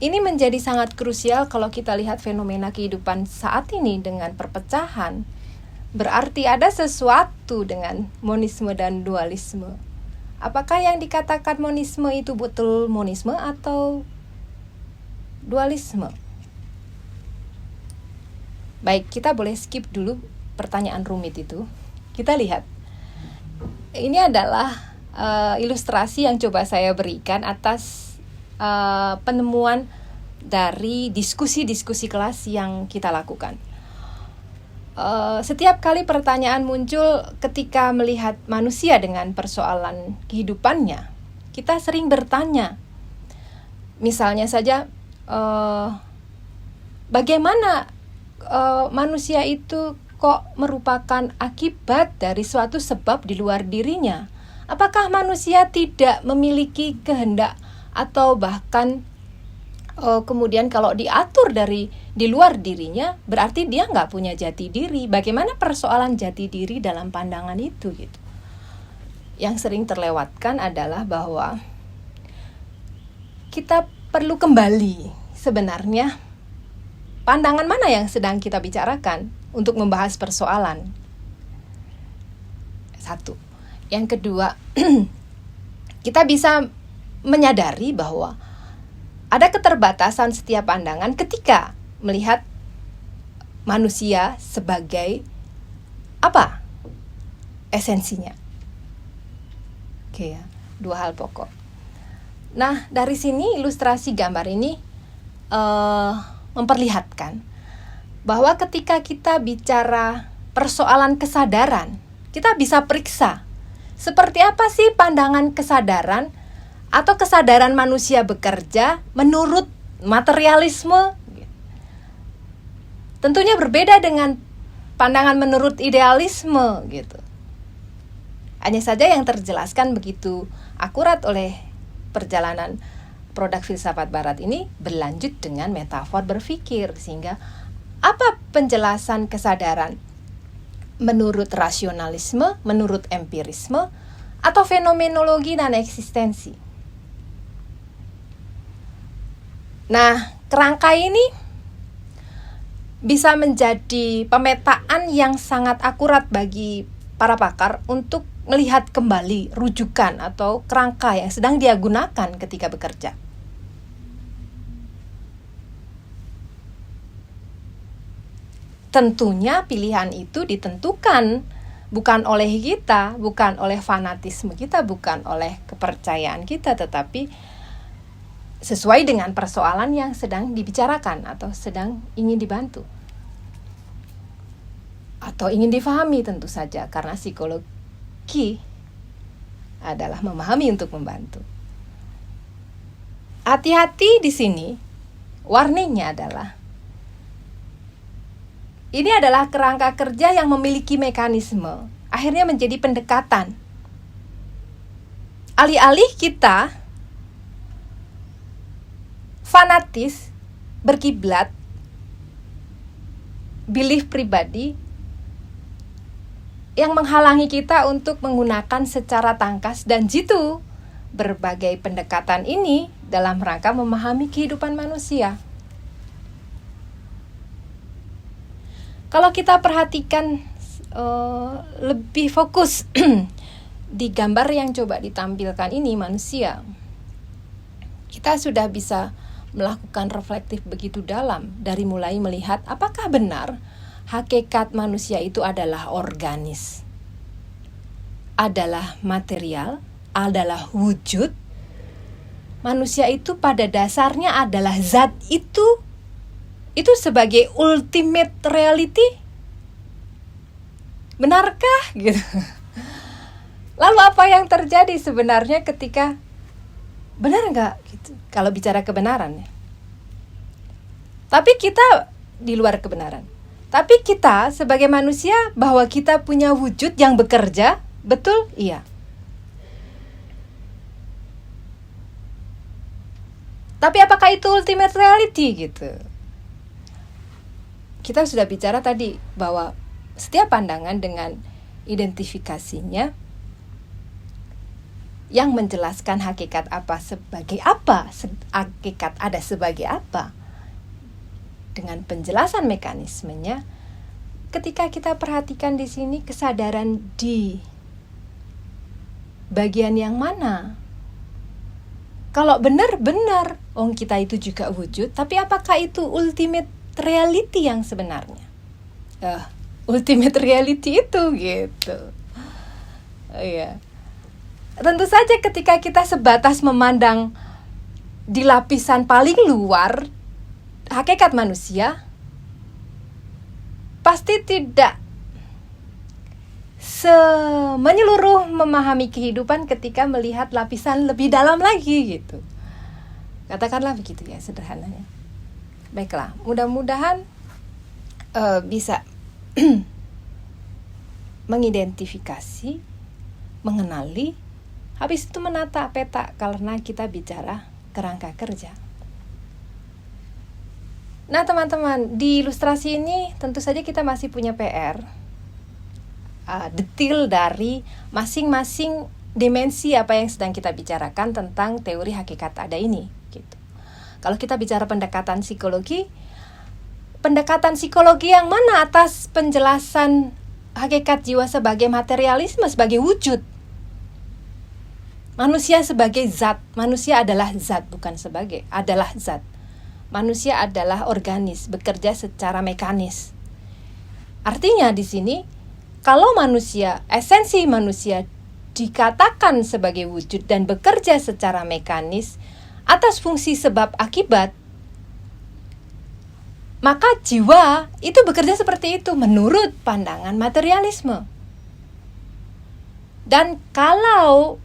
Ini menjadi sangat krusial kalau kita lihat fenomena kehidupan saat ini dengan perpecahan. Berarti ada sesuatu dengan monisme dan dualisme. Apakah yang dikatakan monisme itu betul monisme atau dualisme? Baik, kita boleh skip dulu pertanyaan rumit itu. Kita lihat. Ini adalah ilustrasi yang coba saya berikan atas penemuan dari diskusi-diskusi kelas yang kita lakukan. Setiap kali pertanyaan muncul ketika melihat manusia dengan persoalan kehidupannya, kita sering bertanya. Misalnya saja, bagaimana manusia itu kok merupakan akibat dari suatu sebab di luar dirinya? Apakah manusia tidak memiliki kehendak atau bahkan kemudian kalau diatur dari di luar dirinya, berarti dia nggak punya jati diri. Bagaimana persoalan jati diri dalam pandangan itu gitu? Yang sering terlewatkan adalah bahwa kita perlu kembali sebenarnya pandangan mana yang sedang kita bicarakan untuk membahas persoalan. Satu. Yang kedua, kita bisa menyadari bahwa ada keterbatasan setiap pandangan ketika melihat manusia sebagai apa esensinya. Oke ya, dua hal pokok. Nah, dari sini ilustrasi gambar ini memperlihatkan bahwa ketika kita bicara persoalan kesadaran, kita bisa periksa seperti apa sih pandangan kesadaran atau kesadaran manusia bekerja menurut materialisme. Tentunya berbeda dengan pandangan menurut idealisme gitu. Hanya saja yang terjelaskan begitu akurat oleh perjalanan produk filsafat barat ini berlanjut dengan metafor berpikir, sehingga apa penjelasan kesadaran menurut rasionalisme, menurut empirisme, atau fenomenologi dan eksistensi. Nah, kerangka ini bisa menjadi pemetaan yang sangat akurat bagi para pakar untuk melihat kembali rujukan atau kerangka yang sedang dia gunakan ketika bekerja. Tentunya pilihan itu ditentukan bukan oleh kita, bukan oleh fanatisme kita, bukan oleh kepercayaan kita, tetapi sesuai dengan persoalan yang sedang dibicarakan atau sedang ingin dibantu atau ingin difahami tentu saja, karena psikologi adalah memahami untuk membantu. Hati-hati di sini, warningnya adalah ini adalah kerangka kerja yang memiliki mekanisme, akhirnya menjadi pendekatan. Alih-alih kita fanatis, berkiblat, belief pribadi yang menghalangi kita untuk menggunakan secara tangkas dan jitu berbagai pendekatan ini dalam rangka memahami kehidupan manusia. Kalau kita perhatikan lebih fokus di gambar yang coba ditampilkan ini manusia, kita sudah bisa melakukan reflektif begitu dalam, dari mulai melihat apakah benar hakikat manusia itu adalah organis, adalah material, adalah wujud. Manusia itu pada dasarnya adalah zat itu sebagai ultimate reality. Benarkah gitu? Lalu apa yang terjadi sebenarnya ketika benar nggak gitu? Kalau bicara kebenaran ya. Tapi kita di luar kebenaran. Tapi kita sebagai manusia bahwa kita punya wujud yang bekerja, betul? Iya. Tapi apakah itu ultimate reality gitu? Kita sudah bicara tadi bahwa setiap pandangan dengan identifikasinya yang menjelaskan hakikat apa sebagai apa, hakikat ada sebagai apa. Dengan penjelasan mekanismenya, ketika kita perhatikan di sini kesadaran di bagian yang mana? Kalau benar-benar, kita itu juga wujud, tapi apakah itu ultimate reality yang sebenarnya? Ultimate reality itu gitu. Iya. Tentu saja ketika kita sebatas memandang di lapisan paling luar hakikat manusia, pasti tidak menyeluruh memahami kehidupan ketika melihat lapisan lebih dalam lagi gitu. Katakanlah begitu ya sederhananya. Baiklah, mudah-mudahan bisa mengidentifikasi, mengenali, habis itu menata peta karena kita bicara kerangka kerja. Nah teman-teman, di ilustrasi ini tentu saja kita masih punya PR, detail dari masing-masing dimensi apa yang sedang kita bicarakan tentang teori hakikat ada ini gitu. Kalau kita bicara pendekatan psikologi yang mana atas penjelasan hakikat jiwa sebagai materialisme, sebagai wujud. Manusia sebagai zat, manusia adalah zat, bukan sebagai, adalah zat. Manusia adalah organis, bekerja secara mekanis. Artinya di sini, kalau manusia, esensi manusia dikatakan sebagai wujud dan bekerja secara mekanis atas fungsi sebab akibat, maka jiwa itu bekerja seperti itu menurut pandangan materialisme. Dan kalau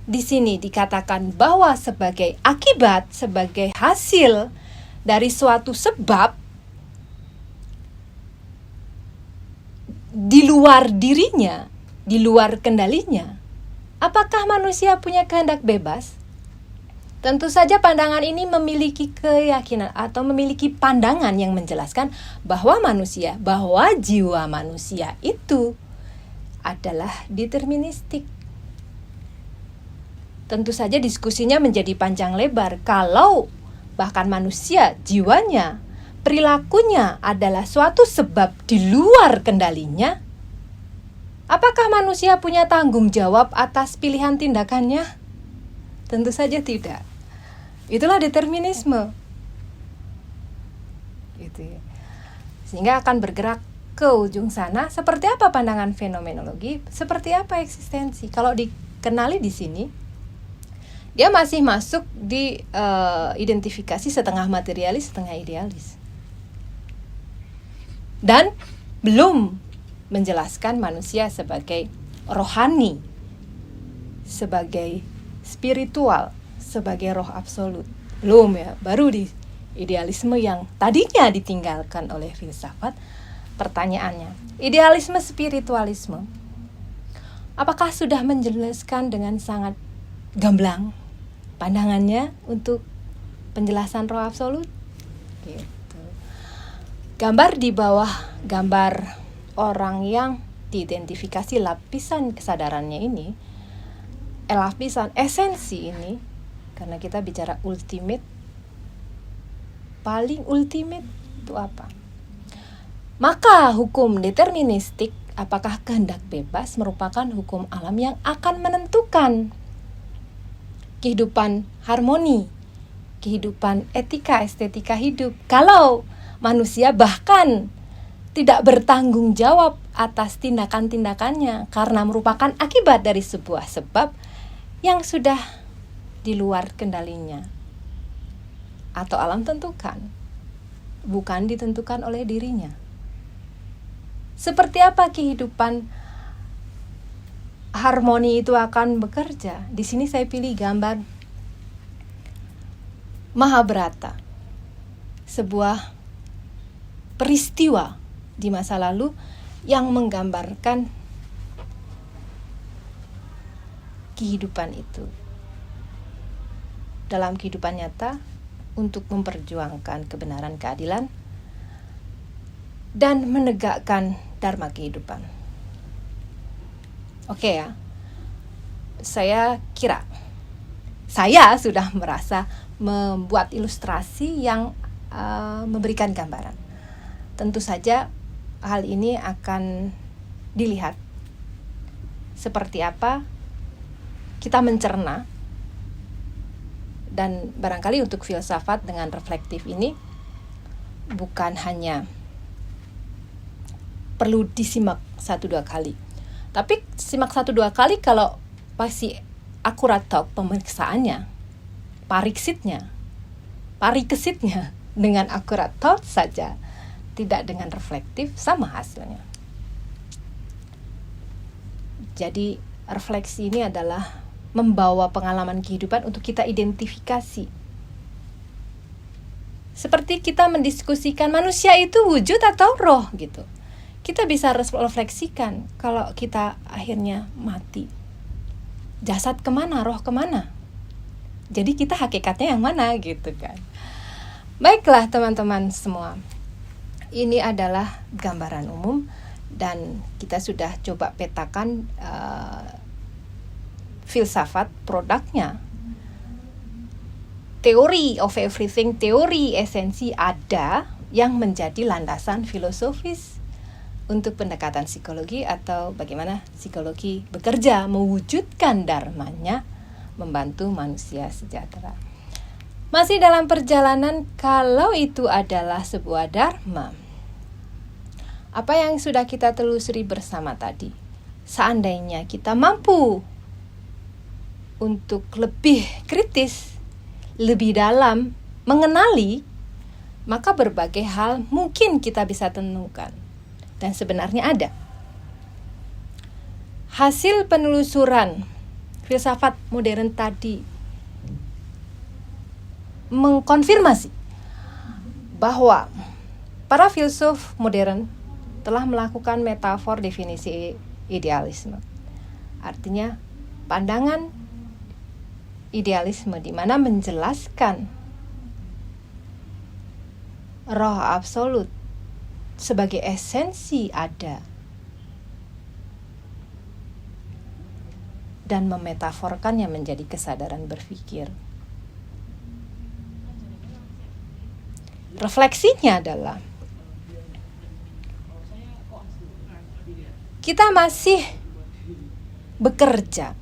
di sini dikatakan bahwa sebagai akibat, sebagai hasil dari suatu sebab di luar dirinya, di luar kendalinya, apakah manusia punya kehendak bebas? Tentu saja pandangan ini memiliki keyakinan atau memiliki pandangan yang menjelaskan bahwa jiwa manusia itu adalah deterministik. Tentu saja diskusinya menjadi panjang lebar kalau bahkan manusia, jiwanya, perilakunya adalah suatu sebab di luar kendalinya. Apakah manusia punya tanggung jawab atas pilihan tindakannya? Tentu saja tidak. Itulah determinisme. Gitu ya. Sehingga akan bergerak ke ujung sana. Seperti apa pandangan fenomenologi? Seperti apa eksistensi? Kalau dikenali di sini, dia masih masuk di identifikasi setengah materialis, setengah idealis. Dan belum menjelaskan manusia sebagai rohani, sebagai spiritual, sebagai roh absolut. Belum ya, baru di idealisme yang tadinya ditinggalkan oleh filsafat. Pertanyaannya, idealisme spiritualisme, apakah sudah menjelaskan dengan sangat gamblang pandangannya untuk penjelasan roh absolut? Gitu. Gambar di bawah gambar orang yang diidentifikasi lapisan kesadarannya ini, lapisan esensi ini, karena kita bicara ultimate, paling ultimate itu apa? Maka hukum deterministik, apakah kehendak bebas, merupakan hukum alam yang akan menentukan kehidupan harmoni, kehidupan etika, estetika hidup. Kalau manusia bahkan tidak bertanggung jawab atas tindakan-tindakannya karena merupakan akibat dari sebuah sebab yang sudah di luar kendalinya atau alam tentukan, bukan ditentukan oleh dirinya. Seperti apa kehidupan harmoni itu akan bekerja? Di sini saya pilih gambar Mahabharata, sebuah peristiwa di masa lalu yang menggambarkan kehidupan itu dalam kehidupan nyata untuk memperjuangkan kebenaran, keadilan, dan menegakkan dharma kehidupan. Oke ya. saya kira saya sudah merasa membuat ilustrasi yang memberikan gambaran. Tentu saja hal ini akan dilihat seperti apa kita mencerna, dan barangkali untuk filsafat dengan reflektif ini bukan hanya perlu disimak 1-2 kali, tapi simak 1-2 kali kalau pasti akurat pemeriksaannya, parikesitnya dengan akurat saja, tidak dengan reflektif, sama hasilnya. Jadi refleksi ini adalah membawa pengalaman kehidupan untuk kita identifikasi. Seperti kita mendiskusikan manusia itu wujud atau roh gitu. Kita bisa refleksikan kalau kita akhirnya mati. Jasad kemana, roh kemana? Jadi kita hakikatnya yang mana gitu kan. Baiklah teman-teman semua, ini adalah gambaran umum dan kita sudah coba petakan filsafat produknya. Teori of everything, teori esensi ada yang menjadi landasan filosofis untuk pendekatan psikologi atau bagaimana psikologi bekerja mewujudkan dharmanya, membantu manusia sejahtera. Masih dalam perjalanan, kalau itu adalah sebuah dharma, apa yang sudah kita telusuri bersama tadi, seandainya kita mampu untuk lebih kritis, lebih dalam mengenali, maka berbagai hal mungkin kita bisa temukan. Dan sebenarnya ada. Hasil penelusuran filsafat modern tadi mengkonfirmasi bahwa para filsuf modern telah melakukan metafor definisi idealisme. Artinya pandangan idealisme di mana menjelaskan roh absolut sebagai esensi ada dan memetaforkannya menjadi kesadaran berpikir. Refleksinya adalah kita masih bekerja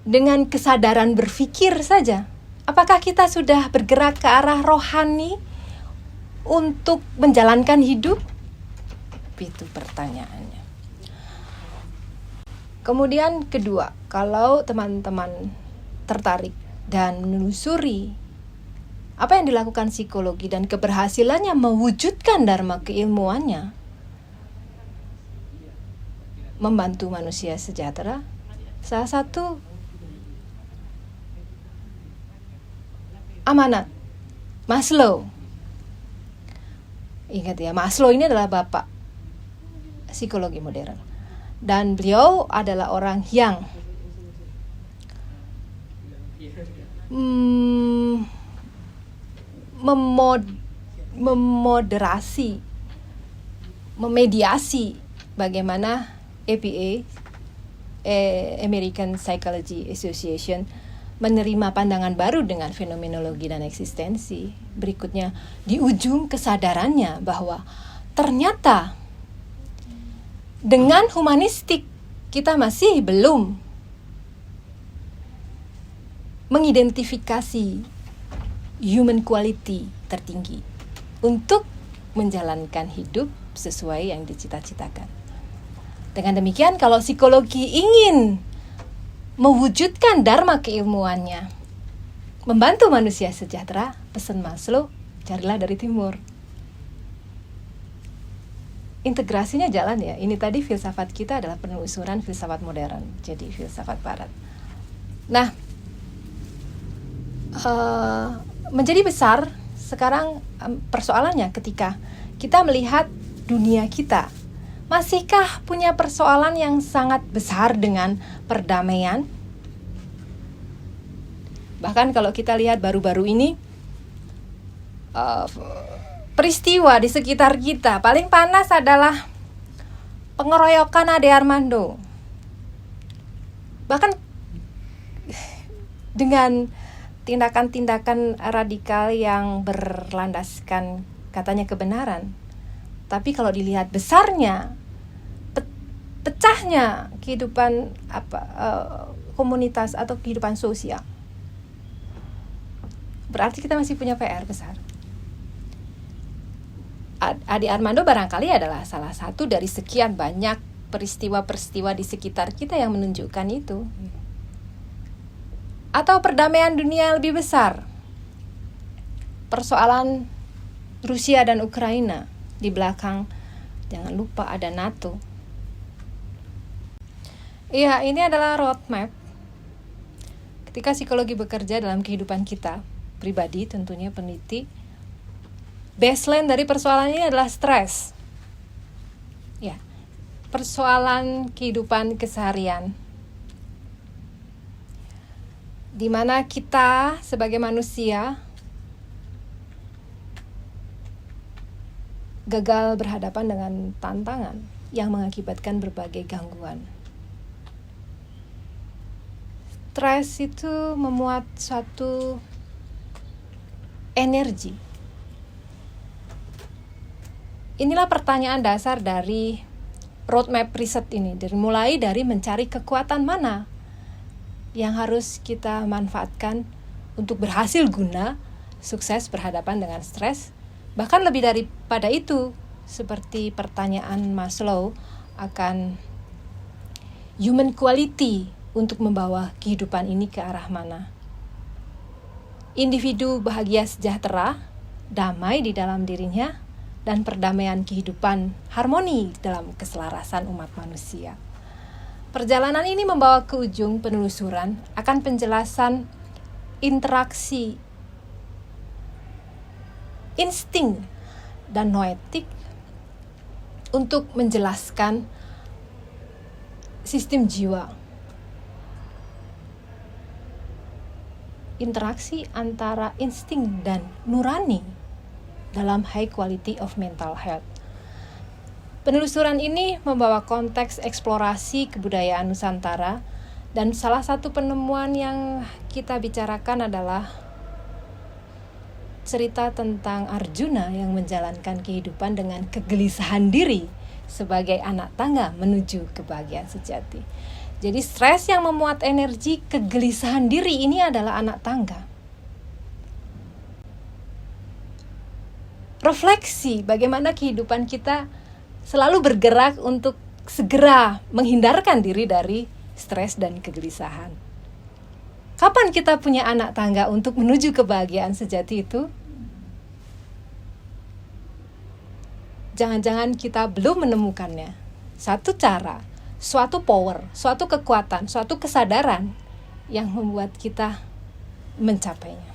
dengan kesadaran berpikir saja. Apakah kita sudah bergerak ke arah rohani untuk menjalankan hidup? Itu pertanyaannya. Kemudian kedua, kalau teman-teman tertarik dan menelusuri apa yang dilakukan psikologi dan keberhasilannya mewujudkan dharma keilmuannya, membantu manusia sejahtera, salah satu amanat Maslow. Ingat ya, Maslow ini adalah bapak psikologi modern. Dan beliau adalah orang yang memediasi bagaimana APA, American Psychology Association, menerima pandangan baru dengan fenomenologi dan eksistensi. Berikutnya, di ujung kesadarannya bahwa ternyata dengan humanistik kita masih belum mengidentifikasi human quality tertinggi untuk menjalankan hidup sesuai yang dicita-citakan. Dengan demikian, kalau psikologi ingin mewujudkan dharma keilmuannya, membantu manusia sejahtera, pesan Maslow, carilah dari timur. Integrasinya jalan ya. Ini tadi filsafat kita adalah penelusuran filsafat modern, jadi filsafat barat. Nah, menjadi besar sekarang persoalannya ketika kita melihat dunia kita, masihkah punya persoalan yang sangat besar dengan perdamaian? Bahkan kalau kita lihat baru-baru ini, peristiwa di sekitar kita paling panas adalah pengeroyokan Ade Armando. Bahkan dengan tindakan-tindakan radikal yang berlandaskan katanya kebenaran, tapi kalau dilihat besarnya, pecahnya kehidupan komunitas atau kehidupan sosial, berarti kita masih punya PR besar. Adi Armando barangkali adalah salah satu dari sekian banyak peristiwa-peristiwa di sekitar kita yang menunjukkan itu. Atau perdamaian dunia lebih besar, persoalan Rusia dan Ukraina, di belakang jangan lupa ada NATO. Iya, ini adalah roadmap ketika psikologi bekerja dalam kehidupan kita pribadi, tentunya peneliti. Baseline dari persoalan ini adalah stres. Ya, persoalan kehidupan keseharian, di mana kita sebagai manusia gagal berhadapan dengan tantangan yang mengakibatkan berbagai gangguan. Stres itu memuat suatu energi. Inilah pertanyaan dasar dari roadmap riset ini, mulai dari mencari kekuatan mana yang harus kita manfaatkan untuk berhasil guna sukses berhadapan dengan stres. Bahkan lebih daripada itu, seperti pertanyaan Maslow akan human quality untuk membawa kehidupan ini ke arah mana. Individu bahagia sejahtera, damai di dalam dirinya, dan perdamaian kehidupan harmoni dalam keselarasan umat manusia. Perjalanan ini membawa ke ujung penelusuran akan penjelasan interaksi insting dan noetik untuk menjelaskan sistem jiwa. Interaksi antara insting dan nurani dalam high quality of mental health. Penelusuran ini membawa konteks eksplorasi kebudayaan Nusantara, dan salah satu penemuan yang kita bicarakan adalah cerita tentang Arjuna yang menjalankan kehidupan dengan kegelisahan diri sebagai anak tangga menuju kebahagiaan sejati. Jadi stres yang memuat energi kegelisahan diri ini adalah anak tangga. Refleksi bagaimana kehidupan kita selalu bergerak untuk segera menghindarkan diri dari stres dan kegelisahan. Kapan kita punya anak tangga untuk menuju kebahagiaan sejati itu? Jangan-jangan kita belum menemukannya. Satu cara, suatu power, suatu kekuatan, suatu kesadaran yang membuat kita mencapainya.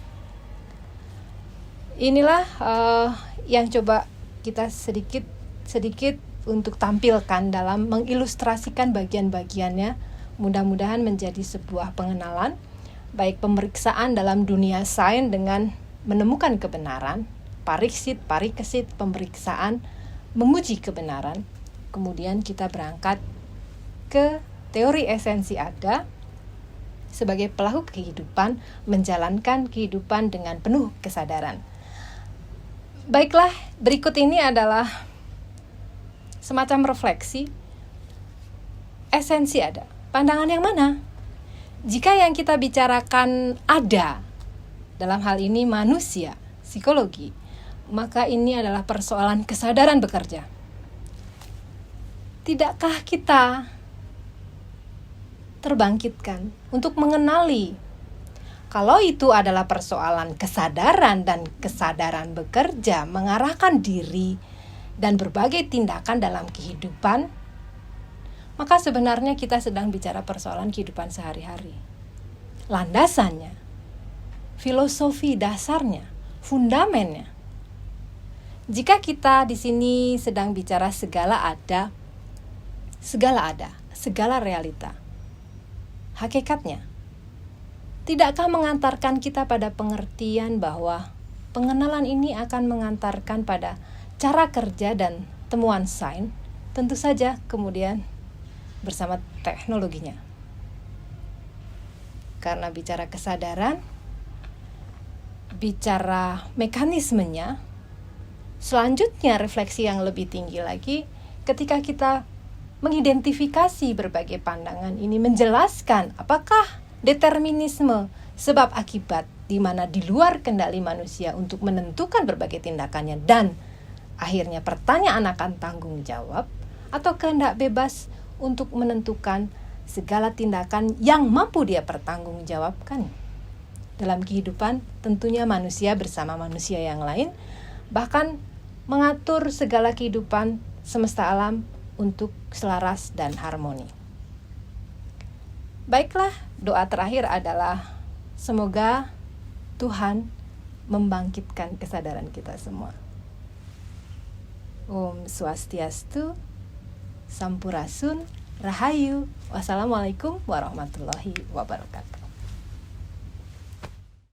Inilah yang coba kita sedikit untuk tampilkan dalam mengilustrasikan bagian-bagiannya. Mudah-mudahan menjadi sebuah pengenalan, baik pemeriksaan dalam dunia sains dengan menemukan kebenaran, pariksit, parikesit, pemeriksaan, menguji kebenaran. Kemudian kita berangkat ke teori esensi ada sebagai pelaku kehidupan, menjalankan kehidupan dengan penuh kesadaran. Baiklah, berikut ini adalah semacam refleksi. Esensi ada. Pandangan yang mana? Jika yang kita bicarakan ada, dalam hal ini manusia, psikologi, maka ini adalah persoalan kesadaran bekerja. Tidakkah kita terbangkitkan untuk mengenali kalau itu adalah persoalan kesadaran dan kesadaran bekerja mengarahkan diri dan berbagai tindakan dalam kehidupan, maka sebenarnya kita sedang bicara persoalan kehidupan sehari-hari. Landasannya, filosofi dasarnya, fundamennya. Jika kita di sini sedang bicara segala ada, segala realita, hakikatnya, tidakkah mengantarkan kita pada pengertian bahwa pengenalan ini akan mengantarkan pada cara kerja dan temuan sains, tentu saja kemudian bersama teknologinya. Karena bicara kesadaran, bicara mekanismenya, selanjutnya refleksi yang lebih tinggi lagi ketika kita mengidentifikasi berbagai pandangan ini, menjelaskan apakah determinisme sebab akibat di mana di luar kendali manusia untuk menentukan berbagai tindakannya, dan akhirnya pertanyaan akan tanggung jawab, atau kehendak bebas untuk menentukan segala tindakan yang mampu dia pertanggungjawabkan dalam kehidupan, tentunya manusia bersama manusia yang lain, bahkan mengatur segala kehidupan semesta alam untuk selaras dan harmoni. Baiklah, doa terakhir adalah semoga Tuhan membangkitkan kesadaran kita semua. Om Swastiastu, Sampurasun, Rahayu. Wassalamualaikum warahmatullahi wabarakatuh.